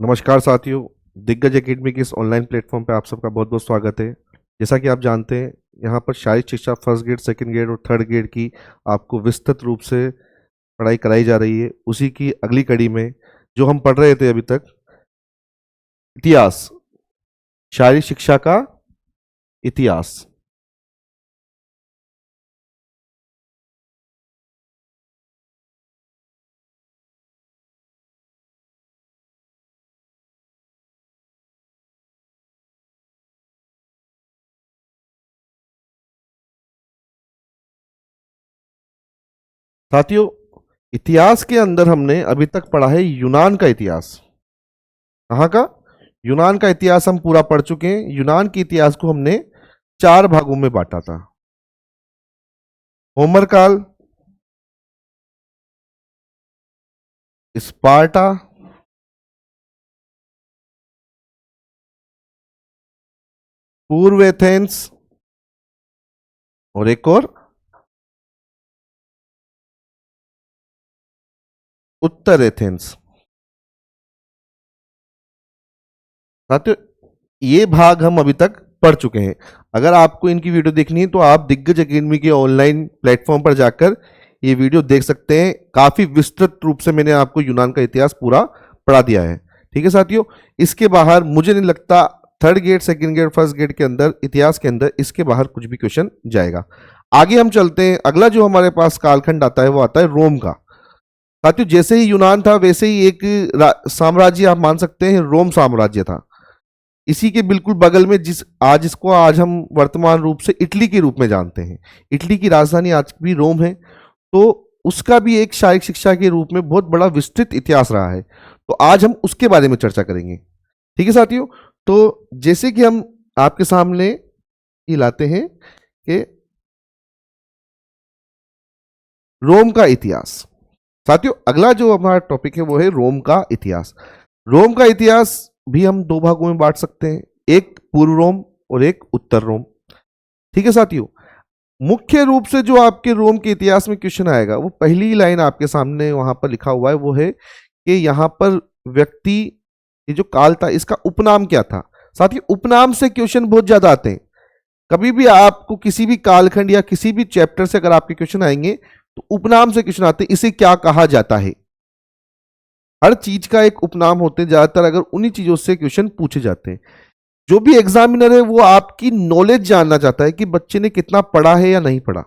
नमस्कार साथियों। दिग्गज एकेडमी के इस ऑनलाइन प्लेटफॉर्म पे आप सबका बहुत बहुत स्वागत है। जैसा कि आप जानते हैं, यहाँ पर शारीरिक शिक्षा फर्स्ट ग्रेड, सेकंड ग्रेड और थर्ड ग्रेड की आपको विस्तृत रूप से पढ़ाई कराई जा रही है। उसी की अगली कड़ी में जो हम पढ़ रहे थे अभी तक, इतिहास, शारीरिक शिक्षा का इतिहास। साथियों, इतिहास के अंदर हमने अभी तक पढ़ा है यूनान का इतिहास। कहाँ का? यूनान का इतिहास हम पूरा पढ़ चुके हैं। यूनान के इतिहास को हमने 4 भागों में बांटा था। होमर काल, स्पार्टा, पूर्व एथेंस और एक और उत्तर एथेंस। साथियों, ये भाग हम अभी तक पढ़ चुके हैं। अगर आपको इनकी वीडियो देखनी है तो आप दिग्गज एकेडमी के ऑनलाइन प्लेटफॉर्म पर जाकर ये वीडियो देख सकते हैं। काफी विस्तृत रूप से मैंने आपको यूनान का इतिहास पूरा पढ़ा दिया है। ठीक है साथियों, इसके बाहर मुझे नहीं लगता third grade, second grade, first grade के अंदर, इतिहास के अंदर इसके बाहर कुछ भी क्वेश्चन जाएगा। आगे हम चलते हैं। अगला जो हमारे पास कालखंड आता है वो आता है रोम का। साथियों, जैसे ही यूनान था वैसे ही एक साम्राज्य आप मान सकते हैं, रोम साम्राज्य था। इसी के बिल्कुल बगल में इसको आज हम वर्तमान रूप से इटली के रूप में जानते हैं। इटली की राजधानी आज भी रोम है। तो उसका भी एक शारीरिक शिक्षा के रूप में बहुत बड़ा विस्तृत इतिहास रहा है। तो आज हम उसके बारे में चर्चा करेंगे। ठीक है साथियों, तो जैसे कि हम आपके सामने ये लाते हैं कि रोम का इतिहास। साथियों, अगला जो हमारा टॉपिक है वो है रोम का इतिहास। रोम का इतिहास भी हम 2 भागों में बांट सकते हैं, एक पूर्व रोम और एक उत्तर रोम। ठीक है साथियों, मुख्य रूप से जो आपके रोम के इतिहास में क्वेश्चन आएगा वो पहली लाइन आपके सामने वहां पर लिखा हुआ है, वो है कि यहां पर व्यक्ति, ये जो काल था इसका उपनाम क्या था। साथियों, उपनाम से क्वेश्चन बहुत ज्यादा आते हैं। कभी भी आपको किसी भी कालखंड या किसी भी चैप्टर से अगर आपके क्वेश्चन आएंगे तो उपनाम से क्वेश्चन आते हैं, इसे क्या कहा जाता है। हर चीज का एक उपनाम होते हैं। ज्यादातर अगर उन्हीं चीजों से क्वेश्चन पूछे जाते हैं। जो भी एग्जामिनर है वो आपकी नॉलेज जानना चाहता है कि बच्चे ने कितना पढ़ा है या नहीं पढ़ा।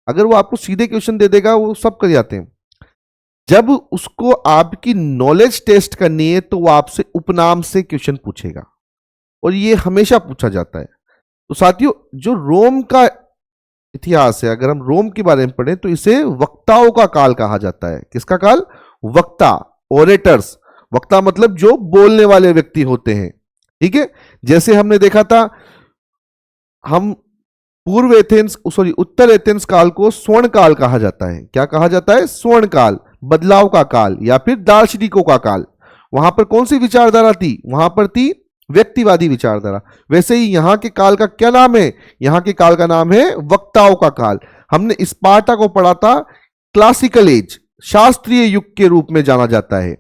अगर वो आपको सीधे क्वेश्चन दे देगा, वो सब कर जाते हैं। जब उसको आपकी नॉलेज टेस्ट करनी है तो वो आपसे उपनाम से क्वेश्चन पूछेगा, और ये हमेशा पूछा जाता है। तो साथियों, जो रोम का इतिहास है, अगर हम रोम के बारे में पढ़ें तो इसे वक्ताओं का काल कहा जाता है। किसका काल? वक्ता, ओरेटर्स। वक्ता मतलब जो बोलने वाले व्यक्ति होते हैं। ठीक है, जैसे हमने देखा था, हम पूर्व एथेंस, सॉरी उत्तर एथेंस काल को स्वर्ण काल कहा जाता है। क्या कहा जाता है? स्वर्ण काल, बदलाव का काल या फिर दार्शनिकों का काल। वहां पर कौन सी विचारधारा थी? वहां पर थी व्यक्तिवादी विचारधारा। वैसे ही यहां के काल का क्या नाम है? यहां के काल का नाम है वक्ताओं का काल। हमने स्पार्टा को पढ़ा था क्लासिकल एज, शास्त्रीय युग के रूप में जाना जाता है।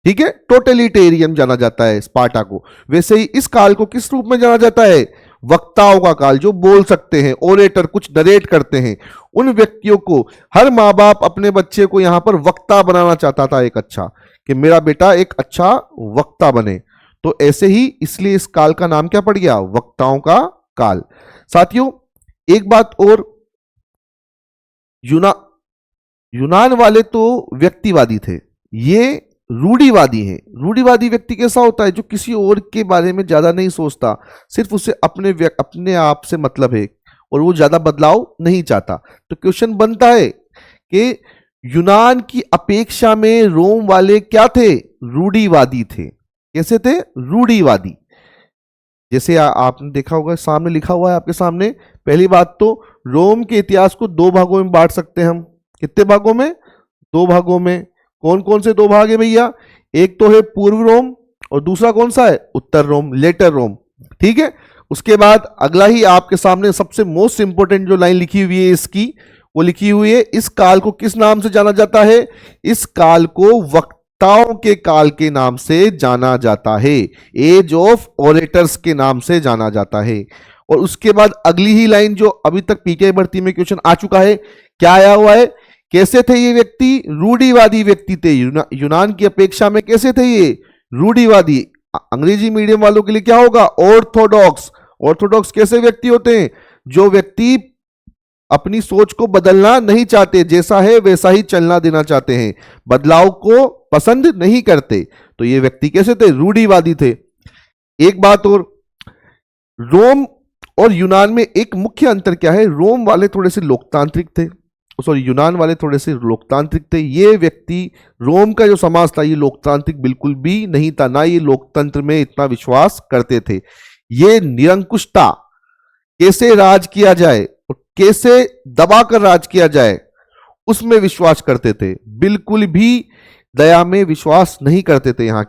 ठीक है, टोटलिटेरियन जाना जाता है स्पार्टा को। वैसे ही इस काल को किस रूप में जाना जाता है? वक्ताओं का काल। जो बोल सकते हैं, ओरेटर, कुछ नरेट करते हैं, उन व्यक्तियों को हर माँ बाप अपने बच्चे को यहां पर वक्ता बनाना चाहता था। एक अच्छा, कि मेरा बेटा एक अच्छा वक्ता बने। तो ऐसे ही इसलिए इस काल का नाम क्या पड़ गया? वक्ताओं का काल। साथियों, एक बात और, यूनान वाले तो व्यक्तिवादी थे, ये रूढ़िवादी हैं। रूढ़िवादी व्यक्ति कैसा होता है? जो किसी और के बारे में ज्यादा नहीं सोचता, सिर्फ उसे अपने आप से मतलब है और वो ज्यादा बदलाव नहीं चाहता। तो क्वेश्चन बनता है कि यूनान की अपेक्षा में रोम वाले क्या थे? रूढ़िवादी थे। कैसे थे? रूढ़िवादी। जैसे आपने देखा होगा, सामने लिखा हुआ है आपके सामने। पहली बात तो, रोम के इतिहास को 2 भागों में बांट सकते हैं हम। कितने भागों में? 2 भागों में। कौन कौन से 2 भाग है भैया? एक तो है पूर्व रोम और दूसरा कौन सा है? उत्तर रोम, लेटर रोम। ठीक है, उसके बाद अगला ही आपके सामने सबसे मोस्ट इंपोर्टेंट जो लाइन लिखी हुई है इसकी, वो लिखी हुई है, इस काल को किस नाम से जाना जाता है? इस काल को वक्ताओं के काल के नाम से जाना जाता है, एज ऑफ ओरेटर्स के नाम से जाना जाता है। और उसके बाद अगली ही लाइन जो अभी तक पीके भर्ती में क्वेश्चन आ चुका है, क्या आया हुआ है, कैसे थे ये व्यक्ति, रूढ़िवादी व्यक्ति थे। यूनान की अपेक्षा में कैसे थे ये, रूढ़िवादी। अंग्रेजी मीडियम वालों के लिए क्या होगा, ऑर्थोडॉक्स। ऑर्थोडॉक्स कैसे व्यक्ति होते हैं, जो व्यक्ति अपनी सोच को बदलना नहीं चाहते, जैसा है वैसा ही चलना देना चाहते हैं, बदलाव को पसंद नहीं करते। तो ये व्यक्ति कैसे थे, रूढ़िवादी थे। एक बात और, रोम और यूनान में एक मुख्य अंतर क्या है, रोम वाले थोड़े से लोकतांत्रिक थे, सॉरी यूनान वाले थोड़े से लोकतांत्रिक थे। ये व्यक्ति, रोम का जो समाज था ये लोकतांत्रिक बिल्कुल भी नहीं था, ना ये लोकतंत्र में इतना विश्वास करते थे। ये निरंकुशता, कैसे राज किया जाए और कैसे दबाकर राज किया जाए उसमें विश्वास करते थे, बिल्कुल भी दया में विश्वास नहीं करते थे। यहाँ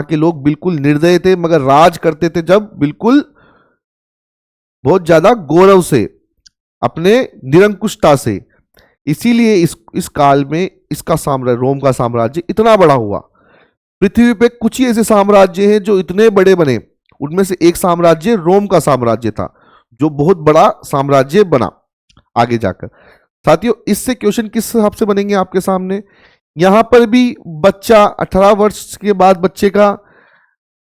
के लोग बिल्कुल निर्दय थे, मगर राज करते थे जब बिल्कुल बहुत ज्यादा गौरव से, अपने निरंकुशता से। इसीलिए इस काल में इसका साम्राज्य, रोम का साम्राज्य इतना बड़ा हुआ। पृथ्वी पे कुछ ही ऐसे साम्राज्य हैं जो इतने बड़े बने, उनमें से एक साम्राज्य रोम का साम्राज्य था, जो बहुत बड़ा साम्राज्य बना आगे जाकर। साथियों, इससे क्वेश्चन किस हिसाब से बनेंगे आपके सामने, यहां पर भी बच्चा 18 वर्ष के बाद बच्चे का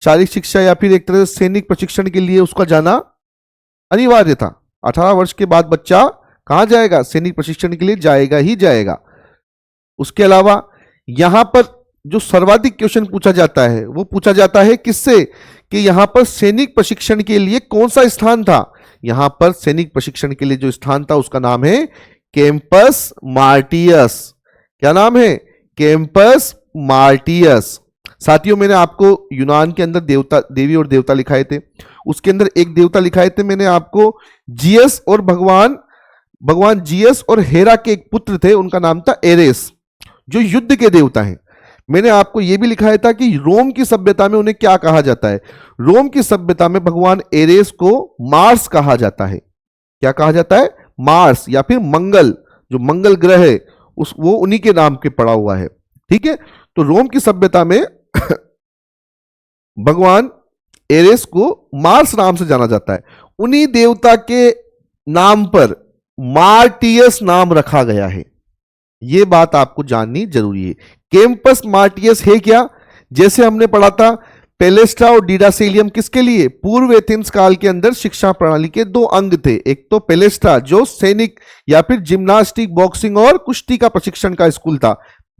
शारीरिक शिक्षा या फिर एक तरह से सैनिक प्रशिक्षण के लिए उसका जाना अनिवार्य था। 18 वर्ष के बाद बच्चा कहां जाएगा, सैनिक प्रशिक्षण के लिए जाएगा ही जाएगा। उसके अलावा यहां पर जो सर्वाधिक क्वेश्चन पूछा जाता है वो पूछा जाता है किससे, कि यहां पर सैनिक प्रशिक्षण के लिए कौन सा स्थान था। यहां पर सैनिक प्रशिक्षण के लिए जो स्थान था उसका नाम है कैंपस मार्टियस। क्या नाम है, कैंपस मार्टियस। साथियों, मैंने आपको यूनान के अंदर देवता, देवी और देवता लिखाए थे, उसके अंदर एक देवता लिखाए थे मैंने आपको, जियस, और भगवान जियस और हेरा के एक पुत्र थे, उनका नाम था एरेस, जो युद्ध के देवता हैं। मैंने आपको यह भी लिखाया था कि रोम की सभ्यता में उन्हें क्या कहा जाता है, रोम की सभ्यता में भगवान एरेस को मार्स कहा जाता है। क्या कहा जाता है, मार्स, या फिर मंगल, जो मंगल ग्रह है वो उन्हीं के नाम के पड़ा हुआ है। ठीक है, तो रोम की सभ्यता में भगवान एरेस को मार्स नाम से जाना जाता है। उन्हीं देवता के नाम पर मार्टियस नाम रखा गया है, यह बात आपको जाननी जरूरी है। कैंपस मार्टियस है क्या, जैसे हमने पढ़ा था पेलेस्ट्रा और डिडासेलियम किसके लिए, पूर्व एथेंस काल के अंदर शिक्षा प्रणाली के दो अंग थे। एक तो पेलेस्ट्रा जो सैनिक या फिर जिम्नास्टिक, बॉक्सिंग और कुश्ती का प्रशिक्षण का स्कूल था,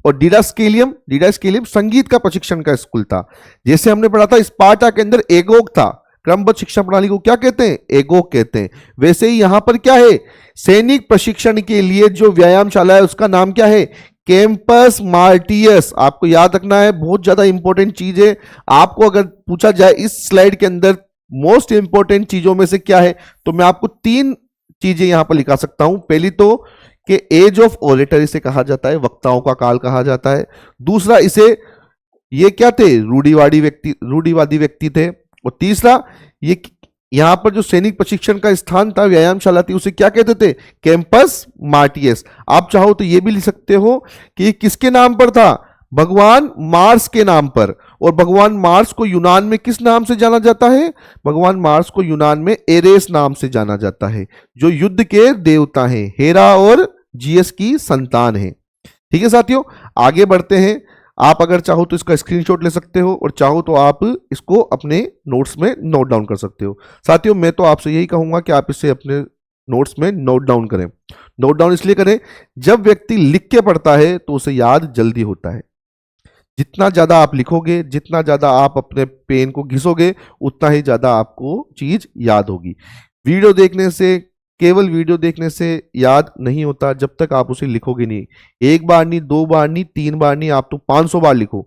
और डिडास्केलियम संगीत का प्रशिक्षण का स्कूल था। जैसे हमने पढ़ा था स्पार्टा के अंदर एगोग था, क्रमबद्ध शिक्षा प्रणाली को क्या कहते हैं, एगोग कहते हैं। वैसे ही यहां पर क्या है, सैनिक प्रशिक्षण के लिए जो व्यायामशाला है उसका नाम क्या है, कैंपस मार्टियस। आपको याद रखना है, बहुत ज्यादा इंपॉर्टेंट चीज है। आपको अगर पूछा जाए इस स्लाइड के अंदर मोस्ट इंपॉर्टेंट चीजों में से क्या है, तो मैं आपको 3 चीजें यहां पर लिखा सकता हूं। पहली तो कि एज ऑफ ओरेटर इसे कहा जाता है, वक्ताओं का काल कहा जाता है। दूसरा, इसे ये क्या थे, रूढ़िवादी व्यक्ति थे। और तीसरा, ये यहां पर जो सैनिक प्रशिक्षण का स्थान था, व्यायामशाला थी, उसे क्या कहते थे, कैंपस मार्टियस। आप चाहो तो ये भी लिख सकते हो कि ये किसके नाम पर था, भगवान मार्स के नाम पर। और भगवान मार्स को यूनान में किस नाम से जाना जाता है, भगवान मार्स को यूनान में एरेस नाम से जाना जाता है, जो युद्ध के देवता हैं, हेरा और जीएस की संतान है। ठीक है साथियों, आगे बढ़ते हैं। आप अगर चाहो तो इसका स्क्रीनशॉट ले सकते हो, और चाहो तो आप इसको अपने नोट्स में नोट डाउन कर सकते हो। साथियों, मैं तो आपसे यही कहूंगा कि आप इसे अपने नोट्स में नोट डाउन करें। नोट डाउन इसलिए करें, जब व्यक्ति लिख के पढ़ता है तो उसे याद जल्दी होता है। जितना ज्यादा आप लिखोगे, जितना ज्यादा आप अपने पेन को घिसोगे, उतना ही ज्यादा आपको चीज याद होगी। वीडियो देखने से, केवल वीडियो देखने से याद नहीं होता जब तक आप उसे लिखोगे नहीं। 1 बार नहीं, 2 बार नहीं, 3 बार नहीं, आप तो 500 बार लिखो।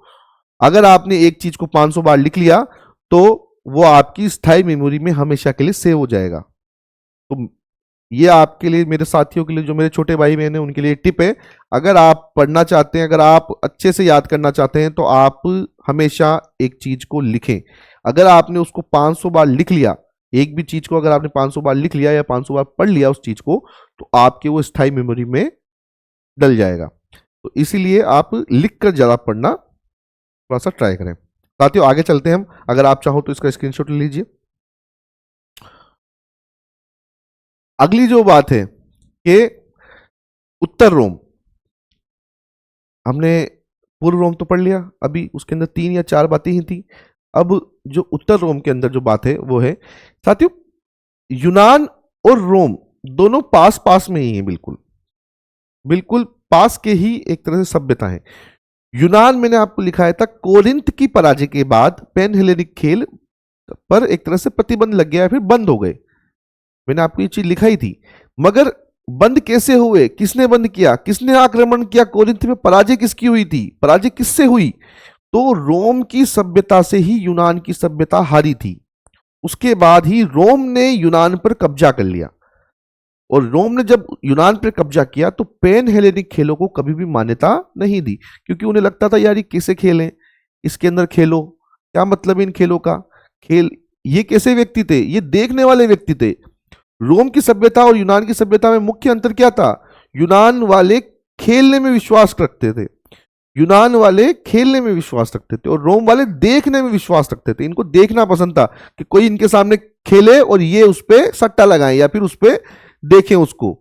अगर आपने एक चीज को 500 बार लिख लिया तो वो आपकी स्थायी मेमोरी में हमेशा के लिए सेव हो जाएगा। तो ये आपके लिए, मेरे साथियों के लिए, जो मेरे छोटे भाई बहन हैं, उनके लिए टिप है। अगर आप पढ़ना चाहते हैं, अगर आप अच्छे से याद करना चाहते हैं, तो आप हमेशा एक चीज को लिखें। अगर आपने उसको 500 बार लिख लिया, एक भी चीज को अगर आपने 500 बार लिख लिया या 500 बार पढ़ लिया उस चीज को, तो आपके वो स्थायी मेमोरी में डल जाएगा। तो इसीलिए आप लिख कर ज्यादा पढ़ना थोड़ा सा ट्राई करें। साथियों आगे चलते हैं हम, अगर आप चाहो तो इसका स्क्रीनशॉट ले लीजिए। अगली जो बात है कि उत्तर रोम, हमने पूर्व रोम तो पढ़ लिया, अभी उसके अंदर 3 या 4 बातें ही थी। अब जो उत्तर रोम के अंदर जो बात है वो है साथियों, यूनान और रोम दोनों पास पास में ही है, बिल्कुल बिल्कुल पास के ही एक तरह से सभ्यता है। यूनान मैंने आपको लिखाया था कोरिंथ की पराजय के बाद पैन हेलेनिक खेल पर एक तरह से प्रतिबंध लग गया, फिर बंद हो गए। मैंने आपको ये चीज लिखाई थी, मगर बंद कैसे हुए, किसने बंद किया, किसने आक्रमण किया, कोरिंथ में पराजय किसकी हुई थी, पराजय किससे हुई, तो रोम की सभ्यता से ही यूनान की सभ्यता हारी थी। उसके बाद ही रोम ने यूनान पर कब्जा कर लिया, और रोम ने जब यूनान पर कब्जा किया तो पैन हेलेनिक खेलों को कभी भी मान्यता नहीं दी, क्योंकि उन्हें लगता था यार ये कैसे खेल हैं, इसके अंदर खेलो, क्या मतलब है इन खेलों का, खेल ये कैसे व्यक्ति थे, ये देखने वाले व्यक्ति थे। रोम की सभ्यता और यूनान की सभ्यता में मुख्य अंतर क्या था, यूनान वाले खेलने में विश्वास रखते थे, यूनान वाले खेलने में विश्वास रखते थे, और रोम वाले देखने में विश्वास रखते थे। इनको देखना पसंद था कि कोई इनके सामने खेले और ये उस पर सट्टा लगाएं या फिर उस पर देखें उसको।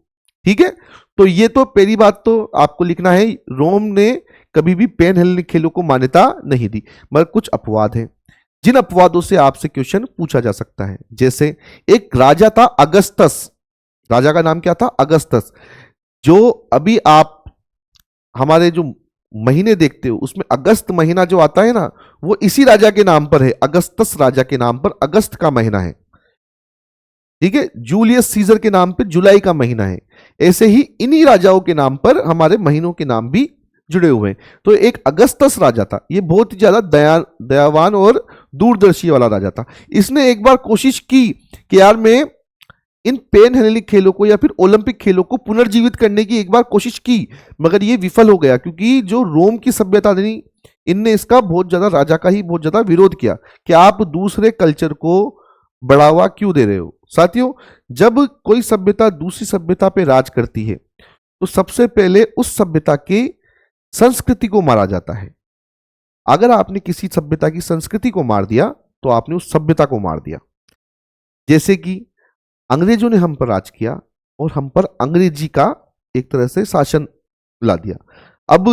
ठीक है, तो ये तो पहली बात तो आपको लिखना है, रोम ने कभी भी पैन हेलेनिक खेलों को मान्यता नहीं दी। मगर कुछ अपवाद हैं, जिन अपवादों से आपसे क्वेश्चन पूछा जा सकता है। जैसे एक राजा था अगस्तस, राजा का नाम क्या था, अगस्तस। जो अभी आप हमारे जो महीने देखते हो उसमें अगस्त महीना जो आता है ना, वो इसी राजा के नाम पर है, अगस्तस राजा के नाम पर अगस्त का महीना है। ठीक है, जूलियस सीजर के नाम पे जुलाई का महीना है। ऐसे ही इन्हीं राजाओं के नाम पर हमारे महीनों के नाम भी जुड़े हुए हैं। तो एक अगस्तस राजा था, ये बहुत ही ज्यादा दयावान और दूरदर्शी वाला राजा था। इसने एक बार कोशिश की कि यार मैं इन पैन हेलेनिक खेलों को या फिर ओलंपिक खेलों को पुनर्जीवित करने की एक बार कोशिश की, मगर ये विफल हो गया, क्योंकि जो रोम की सभ्यता थी इनने इसका बहुत ज्यादा, राजा का ही बहुत ज्यादा विरोध किया कि आप दूसरे कल्चर को बढ़ावा क्यों दे रहे हो। साथियों, जब कोई सभ्यता दूसरी सभ्यता पे राज करती है तो सबसे पहले उस सभ्यता की संस्कृति को मारा जाता है। अगर आपने किसी सभ्यता की संस्कृति को मार दिया तो आपने उस सभ्यता को मार दिया। जैसे कि अंग्रेजों ने हम पर राज किया और हम पर अंग्रेजी का एक तरह से शासन ला दिया। अब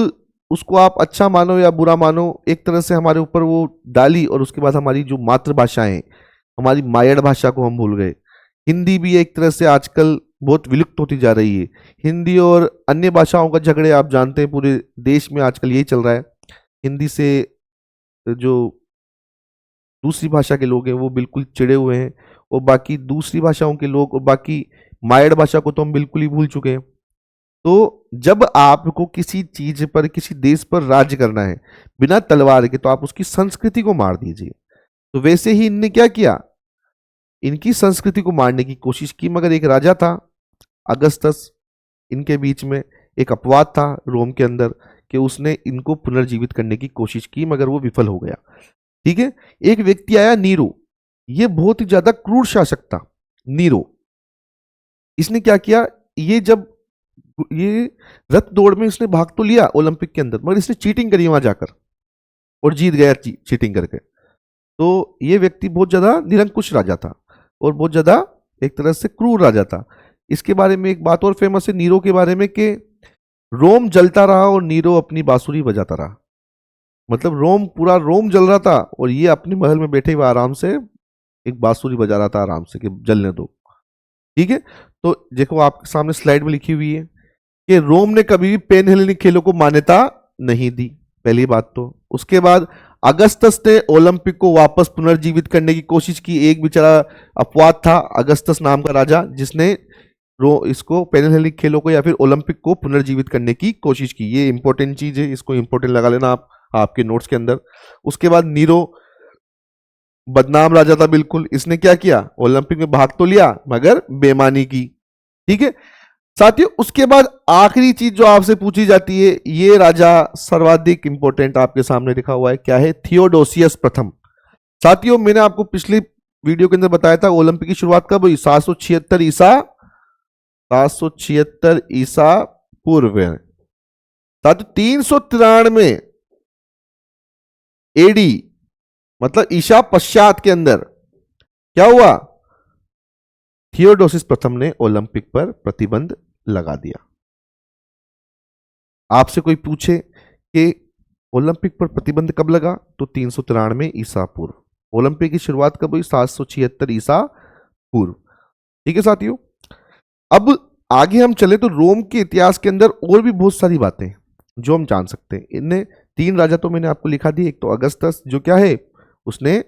उसको आप अच्छा मानो या बुरा मानो, एक तरह से हमारे ऊपर वो डाली, और उसके बाद हमारी जो मातृभाषाएं, हमारी मायड़ भाषा को हम भूल गए। हिंदी भी एक तरह से आजकल बहुत विलुप्त होती जा रही है। हिंदी और अन्य भाषाओं का झगड़े आप जानते हैं, पूरे देश में आजकल यही चल रहा है। हिंदी से जो दूसरी भाषा के लोग हैं वो बिल्कुल चिड़े हुए हैं, और बाकी दूसरी भाषाओं के लोग और बाकी मायड़ भाषा को तो हम बिल्कुल ही भूल चुके हैं। तो जब आपको किसी चीज पर, किसी देश पर राज्य करना है बिना तलवार के, तो आप उसकी संस्कृति को मार दीजिए। तो वैसे ही इनने क्या किया, इनकी संस्कृति को मारने की कोशिश की। मगर एक राजा था अगस्तस, इनके बीच में एक अपवाद था रोम के अंदर कि उसने इनको पुनर्जीवित करने की कोशिश की, मगर वो विफल हो गया। ठीक है, एक व्यक्ति आया नीरो, ये बहुत ही ज्यादा क्रूर शासक था नीरो। इसने क्या किया, ये जब ये रथ दौड़ में इसने भाग तो लिया ओलंपिक के अंदर, मगर इसने चीटिंग करी वहां जाकर और जीत गया चीटिंग करके। तो ये व्यक्ति बहुत ज्यादा निरंकुश राजा था और बहुत ज्यादा एक तरह से क्रूर राजा था। इसके बारे में एक बात और फेमस है नीरो के बारे में कि रोम जलता रहा और नीरो अपनी बांसुरी बजाता रहा। मतलब रोम, पूरा रोम जल रहा था और ये अपने महल में बैठे हुए आराम से एक बांसुरी बजा रहा था आराम से कि जलने दो। ठीक है, तो देखो आपके सामने स्लाइड में लिखी हुई है कि रोम ने कभी भी पैन हेलेनिक खेलों को मान्यता नहीं दी, पहली बात तो। उसके बाद अगस्तस ने ओलंपिक को वापस पुनर्जीवित करने की कोशिश की। एक बेचारा अपवाद था अगस्तस नाम का राजा, जिसने इसको पैन हेलेनिक खेलों को या फिर ओलंपिक को पुनर्जीवित करने की कोशिश की। ये इंपॉर्टेंट चीज है, इसको इंपॉर्टेंट लगा लेना आप आपके नोट्स के अंदर। उसके बाद नीरो बदनाम राजा था बिल्कुल, इसने क्या किया, ओलंपिक में भाग तो लिया मगर बेईमानी की। ठीक है साथियों, उसके बाद आखिरी चीज जो आपसे पूछी जाती है, ये राजा सर्वाधिक इंपॉर्टेंट आपके सामने लिखा हुआ है, क्या है, थियोडोसियस प्रथम। साथियों, मैंने आपको पिछली वीडियो के अंदर बताया था ओलंपिक की शुरुआत कब हुई, 776 ईसा पूर्व। साथियों 393 एडी मतलब ईसा पश्चात के अंदर क्या हुआ, थियोडोसिस प्रथम ने ओलंपिक पर प्रतिबंध लगा दिया। आपसे कोई पूछे कि ओलंपिक पर प्रतिबंध कब लगा, तो 393 ईसा पूर्व। ओलंपिक की शुरुआत कब हुई, 776 ईसा पूर्व। ठीक है साथियों, अब आगे हम चले तो रोम के इतिहास के अंदर और भी बहुत सारी बातें जो हम जान सकते हैं। इनने 3 राजा तो मैंने आपको लिखा दी, एक तो अगस्टस जो क्या है, उसने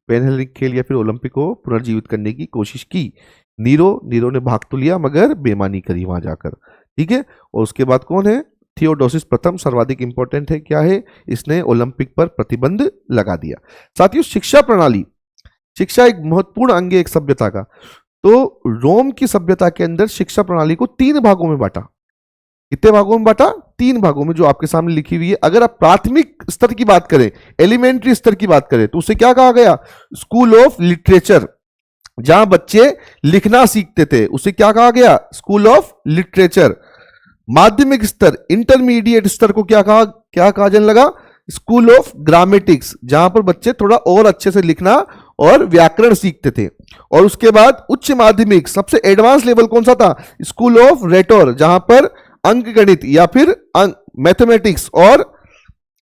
पेनहेलिक खेल या फिर ओलंपिक को पुनर्जीवित करने की कोशिश की। नीरो ने भाग तो लिया मगर बेईमानी करी वहां जाकर। ठीक है, और उसके बाद कौन है, थियोडोसिस प्रथम सर्वाधिक इंपॉर्टेंट है, क्या है, इसने ओलंपिक पर प्रतिबंध लगा दिया। साथियों शिक्षा प्रणाली, शिक्षा एक महत्वपूर्ण अंग है एक सभ्यता का। तो रोम की सभ्यता के अंदर शिक्षा प्रणाली को 3 भागों में बांटा। कितने भागों में बांटा, 3 भागों में, जो आपके सामने लिखी हुई है। अगर आप प्राथमिक स्तर की बात करें, एलिमेंट्री स्तर की बात करें, तो उसे क्या कहा गया, स्कूल ऑफ लिटरेचर, जहां बच्चे लिखना सीखते थे, उसे क्या कहा गया, स्कूल ऑफ लिटरेचर। माध्यमिक स्तर, इंटरमीडिएट स्तर को क्या कहा जाने लगा, स्कूल ऑफ ग्रामेटिक्स, जहां पर बच्चे थोड़ा और अच्छे से लिखना और व्याकरण सीखते थे। और उसके बाद उच्च माध्यमिक, सबसे एडवांस लेवल कौन सा था, स्कूल ऑफ रेटोर, जहां पर अंक गणित या फिर मैथमेटिक्स और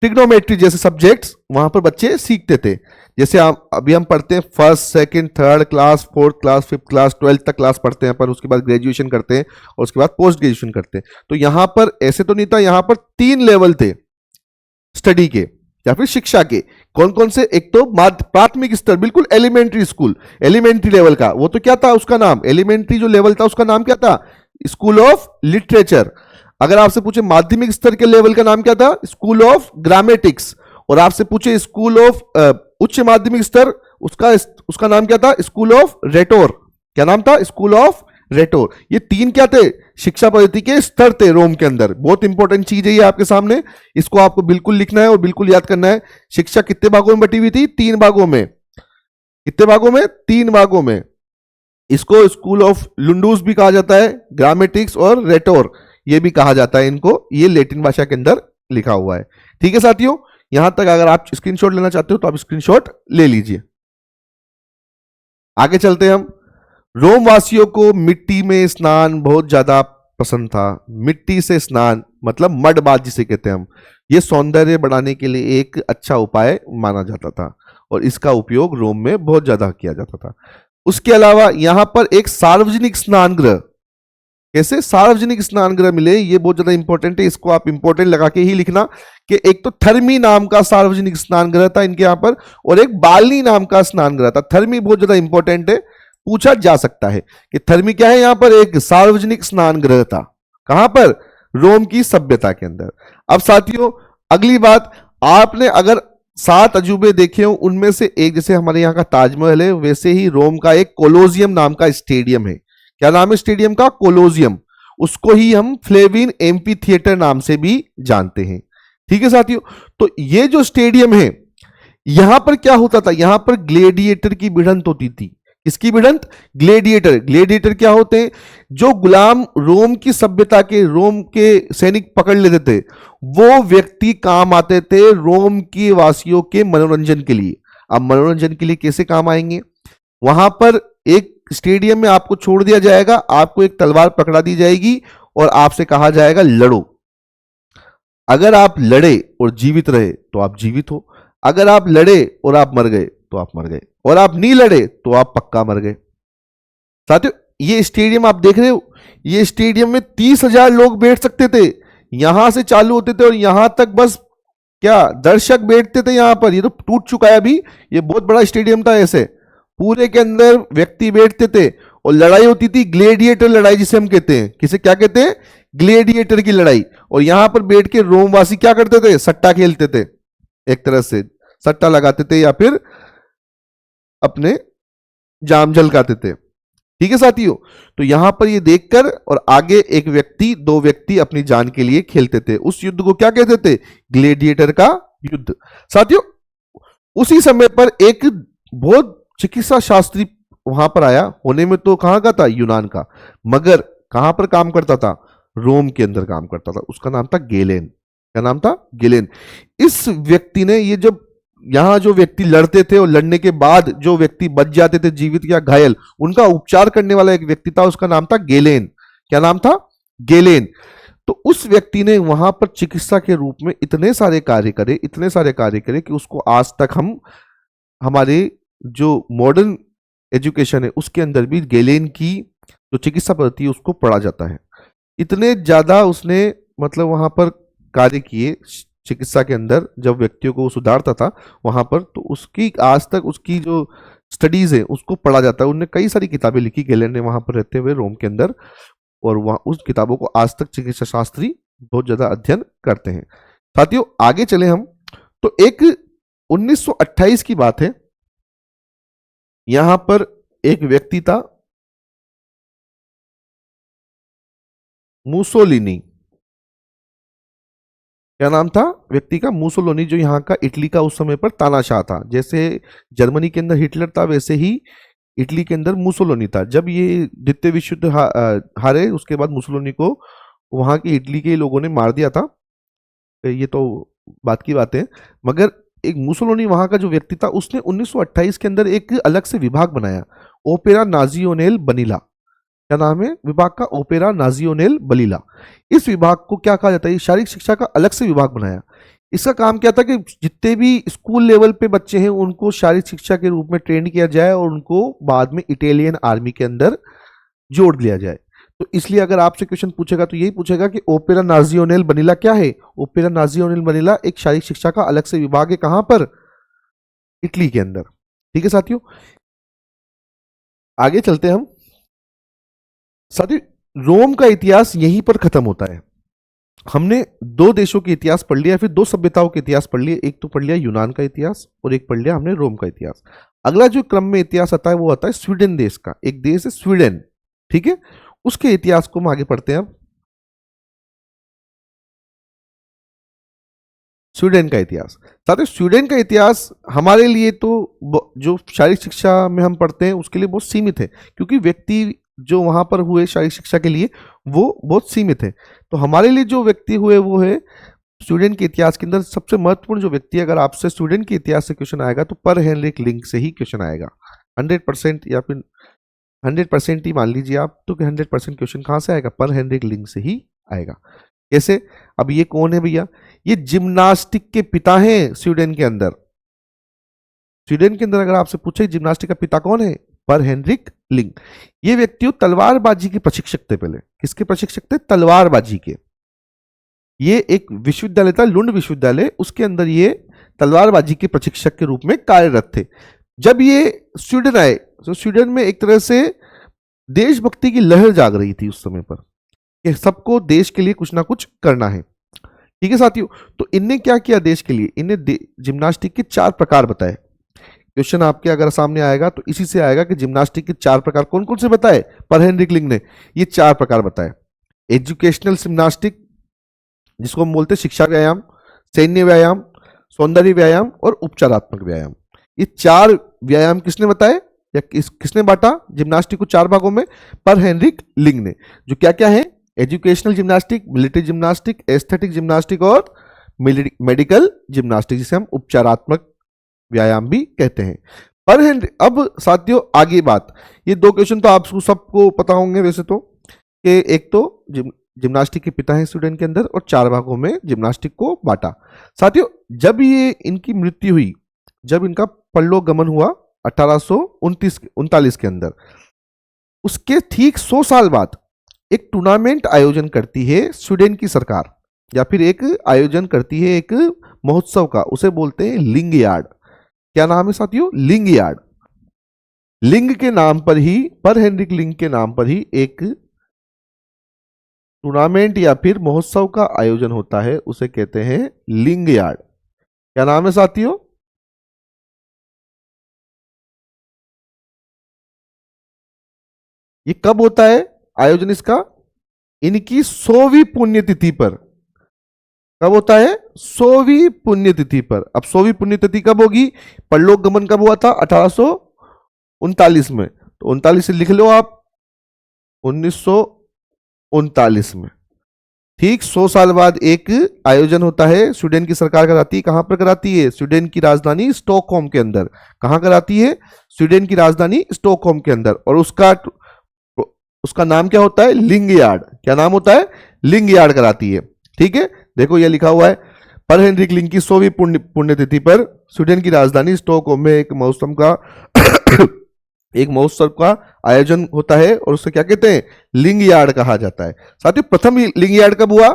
ट्रिग्नोमेट्री जैसे सब्जेक्ट्स वहां पर बच्चे सीखते थे। जैसे अभी हम पढ़ते हैं first, second, third class, fourth class, fifth class, 12th तक क्लास पढ़ते हैं, पर उसके बाद ग्रेजुएशन करते हैं और उसके बाद पोस्ट ग्रेजुएशन करते हैं। तो यहां पर ऐसे तो नहीं था, यहां पर 3 लेवल थे स्टडी के या फिर शिक्षा के। कौन कौन से, एक तो प्राथमिक स्तर, बिल्कुल एलिमेंट्री स्कूल, एलिमेंट्री लेवल का, वो तो क्या था, उसका नाम एलिमेंट्री जो लेवल था उसका नाम क्या था, स्कूल ऑफ लिटरेचर। अगर आपसे पूछे माध्यमिक स्तर के लेवल का नाम क्या था, स्कूल ऑफ ग्रामेटिक्स। और आपसे पूछे स्कूल ऑफ उच्च माध्यमिक स्तर, उसका नाम क्या था, स्कूल ऑफ रेटोर। क्या नाम था, स्कूल ऑफ रेटोर। ये 3 क्या थे, शिक्षा पद्धति के स्तर थे रोम के अंदर। बहुत इंपॉर्टेंट चीज है ये आपके सामने, इसको आपको बिल्कुल लिखना है और बिल्कुल याद करना है। शिक्षा कितने भागों में बटी हुई थी, 3 भागों में। कितने भागों में, 3 भागों में। इसको स्कूल ऑफ लुंडूस भी कहा जाता है, ग्रामेटिक्स और रेटोर ये भी कहा जाता है इनको। ये लैटिन भाषा के अंदर लिखा हुआ है। ठीक है साथियों, यहां तक अगर आप स्क्रीनशॉट लेना चाहते हो तो आप स्क्रीनशॉट ले लीजिए। आगे चलते हैं हम। रोम वासियों को मिट्टी में स्नान बहुत ज्यादा पसंद था। मिट्टी से स्नान मतलब मड बाथ जिसे कहते हैं हम, ये सौंदर्य बढ़ाने के लिए एक अच्छा उपाय माना जाता था और इसका उपयोग रोम में बहुत ज्यादा किया जाता था। उसके अलावा यहां पर एक सार्वजनिक स्नान गृह, कैसे सार्वजनिक स्नान गृह मिले, ये बहुत ज्यादा इंपॉर्टेंट है। इसको आप इंपॉर्टेंट लगा के ही लिखना कि एक तो थर्मी नाम का सार्वजनिक स्नान गृह था इनके यहां पर, और एक बालनी नाम का स्नान गृह था। थर्मी बहुत ज्यादा इंपॉर्टेंट है, पूछा जा सकता है कि थर्मी क्या है, यहां पर एक सार्वजनिक स्नान गृह था। कहां पर, रोम की सभ्यता के अंदर। अब साथियों अगली बात, आपने अगर 7 अजूबे देखे हो उनमें से एक, जैसे हमारे यहाँ का ताजमहल है, वैसे ही रोम का एक कोलोजियम नाम का स्टेडियम है। क्या नाम है स्टेडियम का, कोलोजियम। उसको ही हम फ्लेविन एम्पी थिएटर नाम से भी जानते हैं। ठीक है साथियों, तो ये जो स्टेडियम है, यहां पर क्या होता था, यहां पर ग्लेडिएटर की भिड़ंत होती थी। किसकी भिड़ंत, ग्लेडिएटर। ग्लेडिएटर क्या होते हैं, जो गुलाम रोम की सभ्यता के, रोम के सैनिक पकड़ लेते थे, वो व्यक्ति काम आते थे रोम के वासियों के मनोरंजन के लिए। अब मनोरंजन के लिए कैसे काम आएंगे, वहां पर एक स्टेडियम में आपको छोड़ दिया जाएगा, आपको एक तलवार पकड़ा दी जाएगी और आपसे कहा जाएगा लड़ो। अगर आप लड़े और जीवित रहे तो आप जीवित हो, अगर आप लड़े और आप मर गए तो आप मर गए, और आप नहीं लड़े तो आप पक्का मर गए। साथियों ये स्टेडियम आप देख रहे हो, ये स्टेडियम में 30,000 लोग बैठ सकते थे। यहां से चालू होते थे और यहां तक बस क्या दर्शक बैठते थे यहां पर। ये तो टूट चुका है अभी, ये बहुत बड़ा स्टेडियम था। ऐसे पूरे के अंदर व्यक्ति बैठते थे और लड़ाई होती थी, ग्लेडिएटर लड़ाई जिसे हम कहते हैं। किसे क्या कहते हैं, ग्लेडिएटर की लड़ाई। और यहां पर बैठ के रोमवासी क्या करते थे, सट्टा खेलते थे, एक तरह से सट्टा लगाते थे या फिर अपने जाम झलकाते थे। ठीक है साथियों, तो यहां पर ये देखकर और आगे एक व्यक्ति, 2 व्यक्ति अपनी जान के लिए खेलते थे। उस युद्ध को क्या कहते थे, ग्लेडिएटर का युद्ध। साथियों उसी समय पर एक बहुत चिकित्सा शास्त्री वहां पर आया, होने में तो कहां का था, यूनान का, मगर कहां पर काम करता था, रोम के अंदर काम करता था, उसका नाम था गेलेन। क्या नाम था? गेलेन। इस व्यक्ति ने, ये जब यहां जो व्यक्ति लड़ते थे और लड़ने के बाद जो व्यक्ति बच जाते थे जीवित या घायल, उनका उपचार करने वाला एक व्यक्ति था, उसका नाम था गेलेन। क्या नाम था? गेलेन। तो उस व्यक्ति ने वहां पर चिकित्सा के रूप में इतने सारे कार्य करे, इतने सारे कार्य करे कि उसको आज तक हम हमारे जो मॉडर्न एजुकेशन है उसके अंदर भी गेलेन की जो चिकित्सा पद्धति है उसको पढ़ा जाता है। इतने ज्यादा उसने मतलब वहां पर कार्य किए चिकित्सा के अंदर, जब व्यक्तियों को सुधारता था वहां पर, तो उसकी आज तक उसकी जो स्टडीज है उसको पढ़ा जाता है। उन्होंने कई सारी किताबें लिखी गेलेन ने वहां पर रहते हुए रोम के अंदर, और वहां उस किताबों को आज तक चिकित्सा शास्त्री बहुत ज्यादा अध्ययन करते हैं। साथियों आगे चले हम, तो एक 1928 की बात है, यहां पर एक व्यक्ति था मुसोलिनी। क्या नाम था व्यक्ति का? मुसोलिनी, जो यहाँ का इटली का उस समय पर तानाशाह था। जैसे जर्मनी के अंदर हिटलर था, वैसे ही इटली के अंदर मुसोलिनी था। जब ये द्वितीय विश्व युद्ध हारे, उसके बाद मुसोलिनी को वहां के इटली के लोगों ने मार दिया था। ये तो बात की बात है, मगर एक मुसोलिनी वहां का जो व्यक्ति था, उसने 1928 के अंदर एक अलग से विभाग बनाया, ओपेरा नाजियोनेल बनीला। क्या नाम है विभाग का? ओपेरा नाजियोनेल बलीला। इस विभाग को क्या कहा जाता है? शारीरिक शिक्षा का अलग से विभाग बनाया। इसका काम क्या था कि जितने भी स्कूल लेवल पे बच्चे हैं उनको शारीरिक शिक्षा के रूप में ट्रेन किया जाए और उनको बाद में इटालियन आर्मी के अंदर जोड़ दिया जाए। तो इसलिए अगर आपसे क्वेश्चन पूछेगा तो यही पूछेगा कि ओपेरा नाजियोनेल बनीला क्या है? ओपेरा नाजियोनेल बनीला एक शारीरिक शिक्षा का अलग से विभाग है। कहां पर? इटली के अंदर। ठीक है साथियों, आगे चलते हम। साथियों रोम का इतिहास यहीं पर खत्म होता है। हमने दो देशों के इतिहास पढ़ लिया, फिर दो सभ्यताओं के इतिहास पढ़ लिए। एक तो पढ़ लिया यूनान का इतिहास और एक पढ़ लिया हमने रोम का इतिहास। अगला जो क्रम में इतिहास आता है वो आता है स्वीडन देश का। एक देश है स्वीडन, ठीक है, उसके इतिहास को हम आगे पढ़ते हैं। अब स्वीडन का इतिहास। साथियों स्वीडन का इतिहास हमारे लिए तो जो शारीरिक शिक्षा में हम पढ़ते हैं उसके लिए बहुत सीमित है, क्योंकि व्यक्ति जो वहां पर हुए शारीरिक शिक्षा के लिए वो बहुत सीमित है। तो हमारे लिए जो व्यक्ति हुए वो है स्वीडन के इतिहास के अंदर सबसे महत्वपूर्ण जो व्यक्ति, अगर आपसे स्वीडन के इतिहास से क्वेश्चन आएगा तो पर हेनरिक लिंक से ही क्वेश्चन आएगा 100%, या फिर 100% ही मान लीजिए आप, तो 100% क्वेश्चन कहां से आएगा? पर हेनरिक लिंक से ही आएगा। कैसे? अब ये कौन है भैया? ये जिम्नास्टिक के पिता हैं स्वीडन के अंदर। स्वीडन के अंदर अगर आपसे पूछे जिम्नास्टिक का पिता कौन है? पर हेनरिक लिंक। ये व्यक्ति तलवारबाजी के प्रशिक्षक थे। पहले किसके प्रशिक्षक थे? तलवारबाजी के। ये एक विश्वविद्यालय था लुंड विश्वविद्यालय, उसके अंदर ये तलवारबाजी के प्रशिक्षक के रूप में कार्यरत थे। जब ये स्वीडन आए तो स्वीडन में एक तरह से देशभक्ति की लहर जाग रही थी उस समय पर, कि सबको देश के लिए कुछ ना कुछ करना है। ठीक है साथियों, तो इनने क्या किया देश के लिए? इन्हें जिम्नास्टिक के 4 प्रकार बताए। क्वेश्चन आपके अगर सामने आएगा तो इसी से आएगा कि जिम्नास्टिक के 4 प्रकार कौन कौन से बताए? पर हेनरिक लिंक ने ये 4 प्रकार बताए। एजुकेशनल जिम्नास्टिक, जिसको हम बोलते हैं शिक्षा व्यायाम, सैन्य व्यायाम, सौंदर्य व्यायाम और उपचारात्मक व्यायाम। ये 4 व्यायाम किसने बताए या किसने बांटा जिम्नास्टिक को 4 भागों में? पर हेनरिक लिंक ने। जो क्या क्या है? Educational gymnastic, military gymnastic, aesthetic gymnastic और मेडिकल जिम्नास्टिक, जिसे हम उपचारात्मक व्यायाम भी कहते हैं। पर हेनरिक, अब साथियों आगे बात, ये 2 क्वेश्चन तो आपको सबको पता होंगे वैसे तो, कि एक तो जिम्नास्टिक के पिता हैं स्वीडन के अंदर और 4 भागों में जिम्नास्टिक को बांटा। साथियों जब ये इनकी मृत्यु हुई, जब इनका परलोक गमन हुआ 1839 के अंदर, उसके ठीक 100 साल बाद एक टूर्नामेंट आयोजन करती है स्वीडन की सरकार, या फिर एक आयोजन करती है एक महोत्सव का, उसे बोलते हैं लिंग यार्ड। क्या नाम है साथियों? लिंग यार्ड। लिंग के नाम पर ही, पर हेनरिक लिंग के नाम पर ही एक टूर्नामेंट या फिर महोत्सव का आयोजन होता है, उसे कहते हैं लिंग यार्ड। क्या नाम है साथियों? ये कब होता है आयोजन इसका? इनकी 100वीं पुण्यतिथि पर। कब होता है? 100वीं पुण्यतिथि पर। अब 100वीं पुण्यतिथि कब होगी? परलोक गमन कब हुआ था? 1839 में। तो 39 से लिख लो आप, 1939 में। ठीक 100 साल बाद एक आयोजन होता है, स्वीडन की सरकार कराती है। कहां पर कराती है? स्वीडन की राजधानी स्टॉकहोम के अंदर। कहां कराती है? स्वीडन की राजधानी स्टॉकहोम के अंदर। और उसका नाम क्या होता है? लिंगयार्ड। क्या नाम होता है? लिंगयार्ड कराती है। ठीक है, देखो ये लिखा हुआ है, पर हेनरिक लिंग की 100वीं पुण्यतिथि पर स्वीडन की राजधानी स्टॉकहोम में एक महोत्सव का आयोजन होता है और उसे क्या कहते हैं? लिंगयार्ड कहा जाता है। साथियों, प्रथम लिंगयार्ड कब हुआ?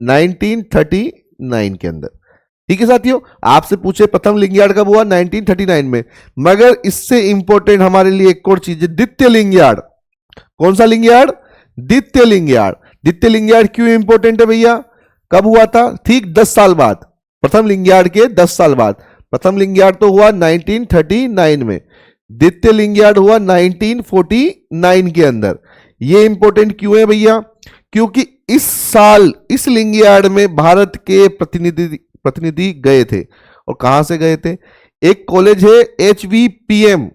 1939 के अंदर। ठीक है साथियों, आपसे पूछे प्रथम लिंगयार्ड कब हुआ? 1939 में। मगर इससे इंपॉर्टेंट हमारे लिए एक और चीज है, द्वितीय लिंगयार्ड। कौन सा लिंगयार्ड? द्वितीय लिंगयार्ड। द्वितीय लिंगयार्ड क्यों इंपॉर्टेंट है भैया? कब हुआ था? ठीक 10 साल बाद, प्रथम लिंगयार्ड के 10 साल बाद। प्रथम लिंगयार्ड तो हुआ 1939 में, द्वितीय लिंगयार्ड हुआ 1949 के अंदर। ये इंपॉर्टेंट क्यों है भैया? क्योंकि इस साल इस लिंगयार्ड में भारत के प्रतिनिधि गए थे। और कहां से गए थे? एक कॉलेज है HVPM।